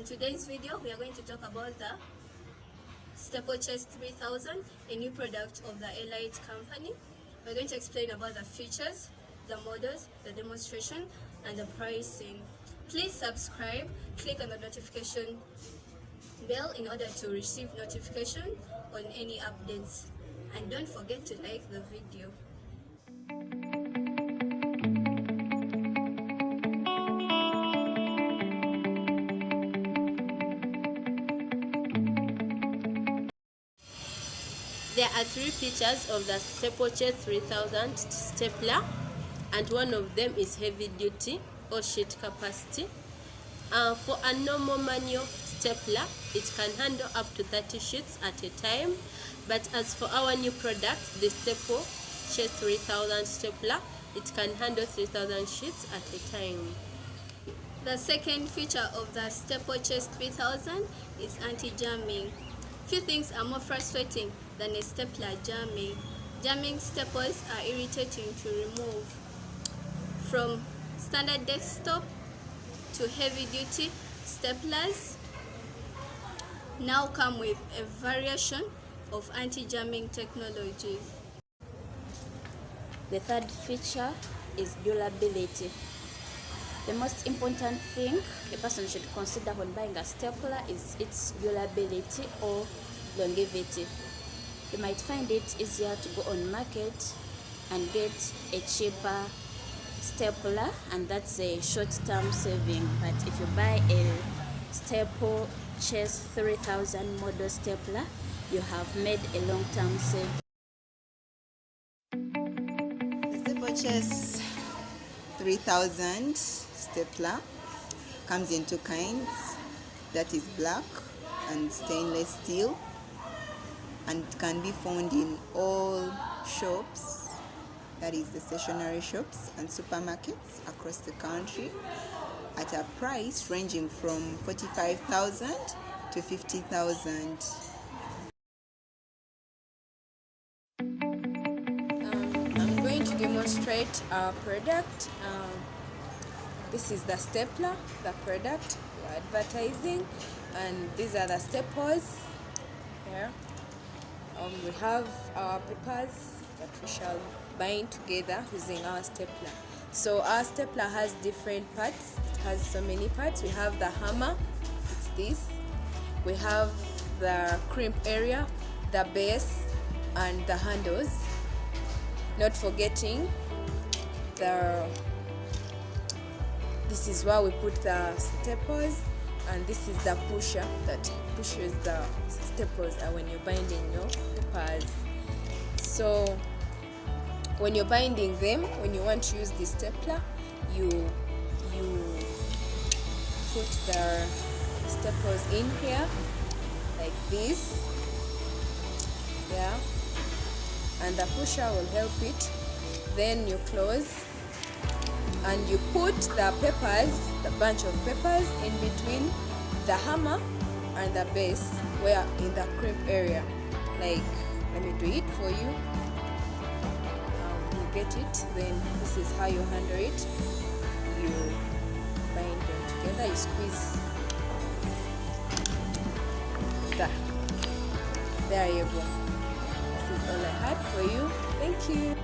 today's video, we are going to talk about the CHASE-3000, a new product of the Elite company. We're going to explain about the features, the models, the demonstration, and the pricing. Please subscribe, click on the notification bell in order to receive notification on any updates. And don't forget to like the video. There are three features of the CHASE-3000 stapler, and one of them is heavy duty or sheet capacity. For a normal manual stapler, it can handle up to 30 sheets at a time, but as for our new product, the CHASE-3000 stapler, it can handle 3,000 sheets at a time. The second feature of the CHASE-3000 is anti-jamming. Few things are more frustrating than a stapler jamming. Jamming staples are irritating to remove. From standard desktop to heavy-duty staplers now come with a variation of anti-jamming technologies. The third feature is durability. The most important thing a person should consider when buying a stapler is its durability or longevity. You might find it easier to go on market and get a cheaper stapler, and that's a short-term saving. But if you buy a staple CHASE-3000 model stapler, you have made a long-term saving. The staple CHASE-3000 stapler comes in two kinds, that is black and stainless steel, and it can be found in all shops, that is the stationery shops and supermarkets across the country, at a price ranging from 45,000 to 50,000. I'm going to demonstrate our product. This is the stapler, the product we're advertising, and these are the staples here. We have our papers that we shall bind together using our stapler. So our stapler has different parts. It has so many parts. We have the hammer, it's this. We have the crimp area, the base, and the handles. Not forgetting this is where we put the staples, and this is the pusher that pushes the staples when you're binding your papers. So when you're binding them, when you want to use the stapler, you put the staples in here like this, yeah, and the pusher will help it. Then you close and you put the papers, the bunch of papers, in between the hammer and the base, where in the crimp area. Like, let me do it for you. You get it. Then this is how you handle it. You bind them together. You squeeze. There you go. This is all I had for you. Thank you.